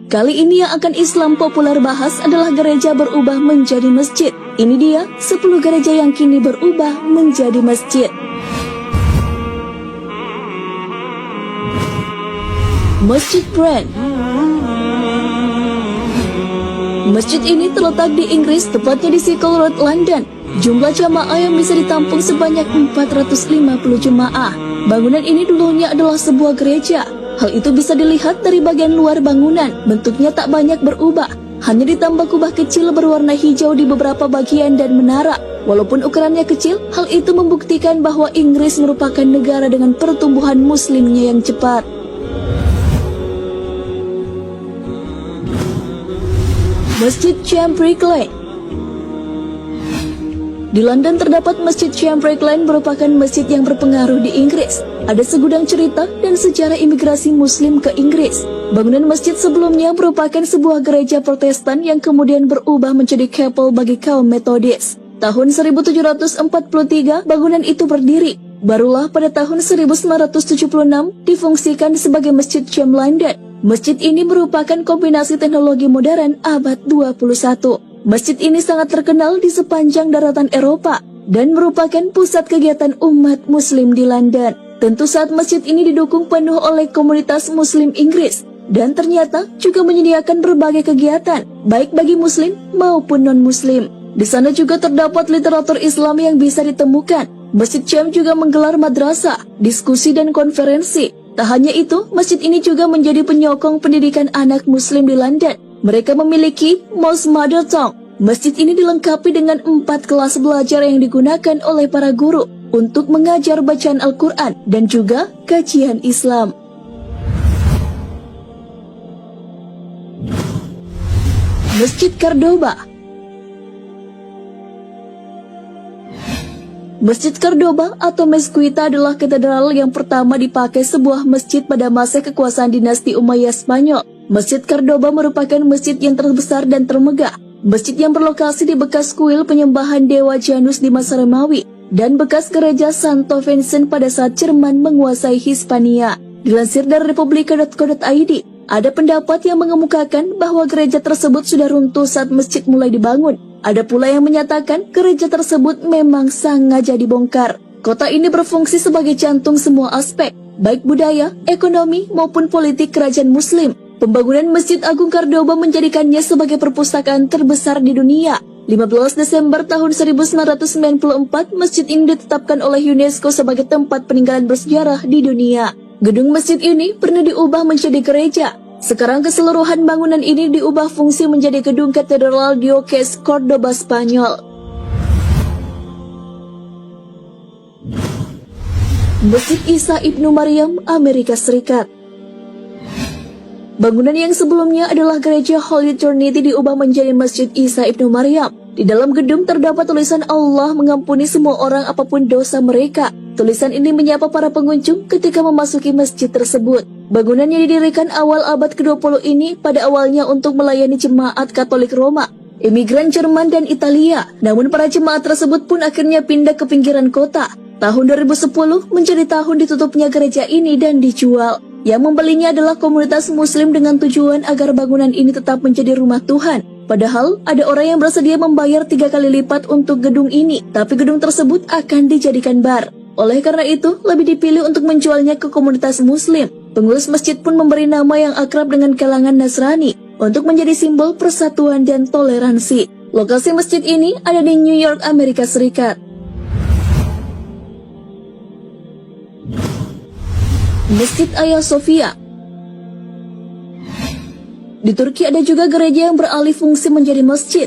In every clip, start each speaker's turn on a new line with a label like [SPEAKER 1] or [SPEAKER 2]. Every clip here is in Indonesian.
[SPEAKER 1] Kali ini yang akan Islam populer bahas adalah gereja berubah menjadi masjid. Ini dia 10 gereja yang kini berubah menjadi masjid. Masjid Brand. Masjid ini terletak di Inggris, tepatnya di Circle Road, London. Jumlah jamaah yang bisa ditampung sebanyak 450 jemaah. Bangunan ini dulunya adalah sebuah gereja. Hal itu bisa dilihat dari bagian luar bangunan. Bentuknya tak banyak berubah, hanya ditambah kubah kecil berwarna hijau di beberapa bagian dan menara. Walaupun ukurannya kecil, hal itu membuktikan bahwa Inggris merupakan negara dengan pertumbuhan muslimnya yang cepat. Masjid Chambrick Lane. Di London terdapat Masjid Chambrick Lane, merupakan masjid yang berpengaruh di Inggris. Ada segudang cerita dan sejarah imigrasi muslim ke Inggris. Bangunan masjid sebelumnya merupakan sebuah gereja Protestan yang kemudian berubah menjadi chapel bagi kaum Metodis. Tahun 1743 bangunan itu berdiri. Barulah pada tahun 1976 difungsikan sebagai Masjid Cham London. Masjid ini merupakan kombinasi teknologi modern abad 21. Masjid ini sangat terkenal di sepanjang daratan Eropa dan merupakan pusat kegiatan umat muslim di London. Tentu saat masjid ini didukung penuh oleh komunitas muslim Inggris dan ternyata juga menyediakan berbagai kegiatan baik bagi muslim maupun non-muslim. Di sana juga terdapat literatur Islam yang bisa ditemukan. Masjid Cham juga menggelar madrasah, diskusi dan konferensi. Tak hanya itu, masjid ini juga menjadi penyokong pendidikan anak muslim di London. Mereka memiliki Mosque Mother Tongue. Masjid ini dilengkapi dengan 4 kelas belajar yang digunakan oleh para guru untuk mengajar bacaan Al-Quran dan juga kajian Islam. Masjid Cordoba. Masjid Cordoba atau Mezquita adalah katedral yang pertama dipakai sebuah masjid pada masa kekuasaan dinasti Umayyah Spanyol. Masjid Cordoba merupakan masjid yang terbesar dan termegah. Masjid yang berlokasi di bekas kuil penyembahan Dewa Janus di masa Romawi dan bekas gereja Santo Vincent pada saat Jerman menguasai Hispania. Dilansir dari republika.co.id, ada pendapat yang mengemukakan bahwa gereja tersebut sudah runtuh saat masjid mulai dibangun. Ada pula yang menyatakan gereja tersebut memang sengaja dibongkar. Kota ini berfungsi sebagai jantung semua aspek, baik budaya, ekonomi, maupun politik kerajaan muslim. Pembangunan Masjid Agung Cordoba menjadikannya sebagai perpustakaan terbesar di dunia. 15 Desember tahun 1994, masjid ini ditetapkan oleh UNESCO sebagai tempat peninggalan bersejarah di dunia. Gedung masjid ini pernah diubah menjadi gereja. Sekarang keseluruhan bangunan ini diubah fungsi menjadi gedung Katedral Diocese Cordoba, Spanyol. Masjid Isa Ibnu Maryam, Amerika Serikat. Bangunan yang sebelumnya adalah gereja Holy Trinity diubah menjadi Masjid Isa Ibnu Maryam. Di dalam gedung terdapat tulisan Allah mengampuni semua orang apapun dosa mereka. Tulisan ini menyapa para pengunjung ketika memasuki masjid tersebut. Bangunan yang didirikan awal abad ke-20 ini pada awalnya untuk melayani jemaat Katolik Roma, imigran Jerman dan Italia. Namun para jemaat tersebut pun akhirnya pindah ke pinggiran kota. Tahun 2010 menjadi tahun ditutupnya gereja ini dan dijual. Yang membelinya adalah komunitas muslim dengan tujuan agar bangunan ini tetap menjadi rumah Tuhan. Padahal ada orang yang bersedia membayar 3 kali lipat untuk gedung ini, tapi gedung tersebut akan dijadikan bar. Oleh karena itu, lebih dipilih untuk menjualnya ke komunitas muslim. Pengurus masjid pun memberi nama yang akrab dengan kalangan Nasrani untuk menjadi simbol persatuan dan toleransi. Lokasi masjid ini ada di New York, Amerika Serikat. Masjid Hagia Sophia. Di Turki ada juga gereja yang beralih fungsi menjadi masjid.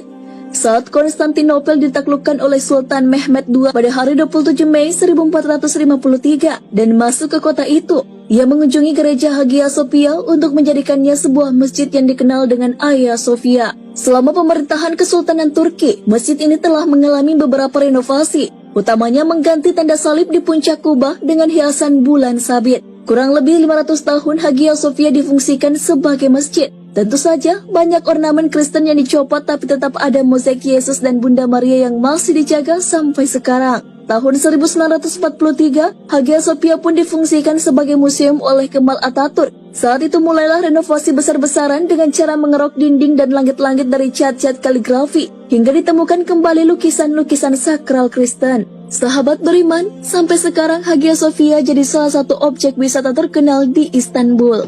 [SPEAKER 1] Saat Konstantinopel ditaklukkan oleh Sultan Mehmed II pada hari 27 Mei 1453 dan masuk ke kota itu, ia mengunjungi gereja Hagia Sophia untuk menjadikannya sebuah masjid yang dikenal dengan Hagia Sophia. Selama pemerintahan Kesultanan Turki, masjid ini telah mengalami beberapa renovasi, utamanya mengganti tanda salib di puncak kubah dengan hiasan bulan sabit. Kurang lebih 500 tahun Hagia Sophia difungsikan sebagai masjid. Tentu saja banyak ornamen Kristen yang dicopot, tapi tetap ada mozaik Yesus dan Bunda Maria yang masih dijaga sampai sekarang. Tahun 1943, Hagia Sophia pun difungsikan sebagai museum oleh Kemal Atatürk. Saat itu mulailah renovasi besar-besaran dengan cara mengerok dinding dan langit-langit dari cat-cat kaligrafi, hingga ditemukan kembali lukisan-lukisan sakral Kristen. Sahabat beriman, sampai sekarang Hagia Sophia jadi salah satu objek wisata terkenal di Istanbul.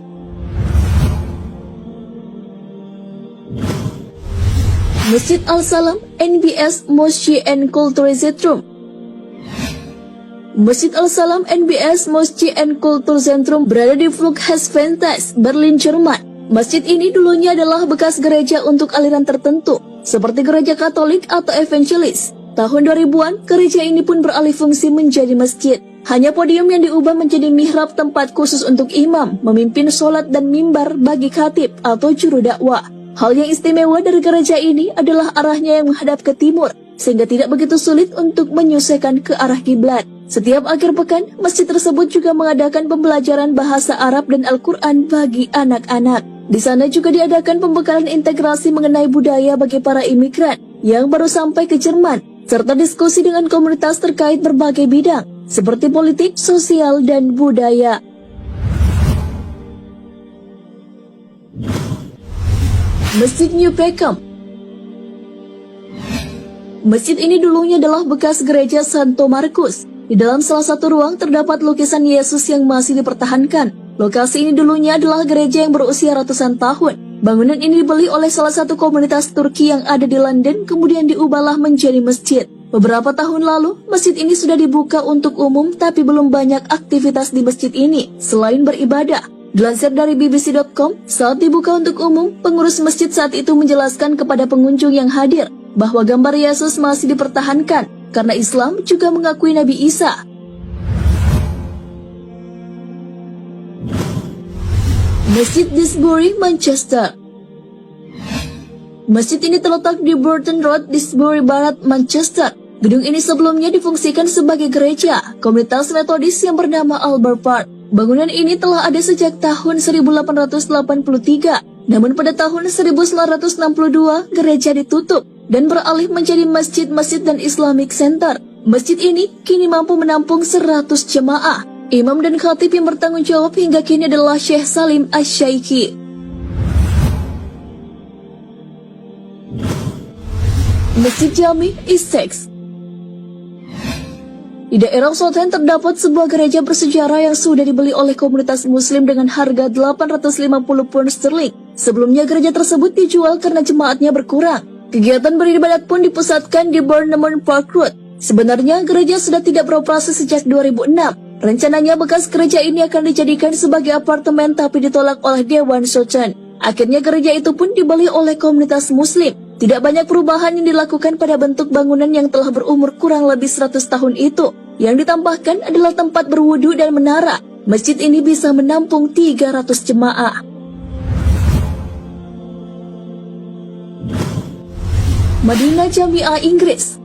[SPEAKER 1] Masjid Al-Salam, NBS Mosque and Kulturzentrum. Masjid Al-Salam NBS Mosque and Kulturzentrum berada di Flughafen-Tess, Berlin, Jerman. Masjid ini dulunya adalah bekas gereja untuk aliran tertentu, seperti gereja Katolik atau Evangelis. Tahun 2000-an, gereja ini pun beralih fungsi menjadi masjid. Hanya podium yang diubah menjadi mihrab, tempat khusus untuk imam, memimpin sholat, dan mimbar bagi khatib atau juru dakwah. Hal yang istimewa dari gereja ini adalah arahnya yang menghadap ke timur, sehingga tidak begitu sulit untuk menyusahkan ke arah kiblat. Setiap akhir pekan, masjid tersebut juga mengadakan pembelajaran bahasa Arab dan Al-Quran bagi anak-anak. Di sana juga diadakan pembekalan integrasi mengenai budaya bagi para imigran yang baru sampai ke Jerman, serta diskusi dengan komunitas terkait berbagai bidang, seperti politik, sosial, dan budaya. Masjid New Peckham. Masjid ini dulunya adalah bekas gereja Santo Markus. Di dalam salah satu ruang terdapat lukisan Yesus yang masih dipertahankan. Lokasi ini dulunya adalah gereja yang berusia ratusan tahun. Bangunan ini dibeli oleh salah satu komunitas Turki yang ada di London, kemudian diubahlah menjadi masjid. Beberapa tahun lalu, masjid ini sudah dibuka untuk umum, tapi belum banyak aktivitas di masjid ini selain beribadah. Dilansir dari BBC.com, saat dibuka untuk umum, pengurus masjid saat itu menjelaskan kepada pengunjung yang hadir bahwa gambar Yesus masih dipertahankan, karena Islam juga mengakui Nabi Isa. Masjid Disbury, Manchester. Masjid ini terletak di Burton Road, Disbury Barat, Manchester. Gedung ini sebelumnya difungsikan sebagai gereja komunitas Metodis yang bernama Albert Park. Bangunan ini telah ada sejak tahun 1883. Namun pada tahun 1962, gereja ditutup dan beralih menjadi masjid-masjid dan Islamic Center. Masjid ini kini mampu menampung 100 jemaah. Imam dan khatib yang bertanggung jawab hingga kini adalah Syekh Salim Asy-Syaikhi. Masjid Jami, Essex. Di daerah Southend terdapat sebuah gereja bersejarah yang sudah dibeli oleh komunitas muslim dengan harga 850 pound sterling. Sebelumnya gereja tersebut dijual karena jemaatnya berkurang. Kegiatan beribadat pun dipusatkan di Bournemouth Park Road. Sebenarnya gereja sudah tidak beroperasi sejak 2006. Rencananya bekas gereja ini akan dijadikan sebagai apartemen, tapi ditolak oleh Dewan Sultan. Akhirnya gereja itu pun dibeli oleh komunitas muslim. Tidak banyak perubahan yang dilakukan pada bentuk bangunan yang telah berumur kurang lebih 100 tahun itu. Yang ditambahkan adalah tempat berwudu dan menara. Masjid ini bisa menampung 300 jemaah. Madinah Jamiah, Inggris.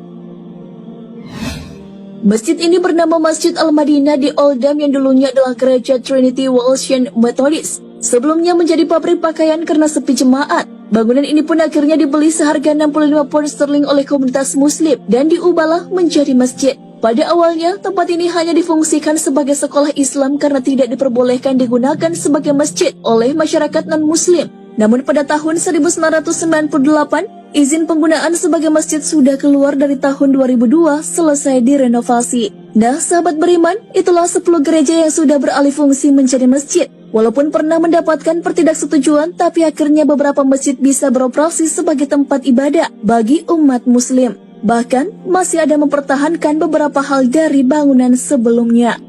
[SPEAKER 1] Masjid ini bernama Masjid Al-Madinah di Oldham yang dulunya adalah gereja Trinity Wesleyan Methodist. Sebelumnya menjadi pabrik pakaian karena sepi jemaat. Bangunan ini pun akhirnya dibeli seharga 65 pound sterling oleh komunitas muslim dan diubahlah menjadi masjid. Pada awalnya, tempat ini hanya difungsikan sebagai sekolah Islam karena tidak diperbolehkan digunakan sebagai masjid oleh masyarakat non-muslim. Namun pada tahun 1998, izin penggunaan sebagai masjid sudah keluar dari tahun 2002 selesai direnovasi. Nah, sahabat beriman, itulah 10 gereja yang sudah beralih fungsi menjadi masjid. Walaupun pernah mendapatkan pertidaksetujuan, tapi akhirnya beberapa masjid bisa beroperasi sebagai tempat ibadah bagi umat muslim. Bahkan, masih ada mempertahankan beberapa hal dari bangunan sebelumnya.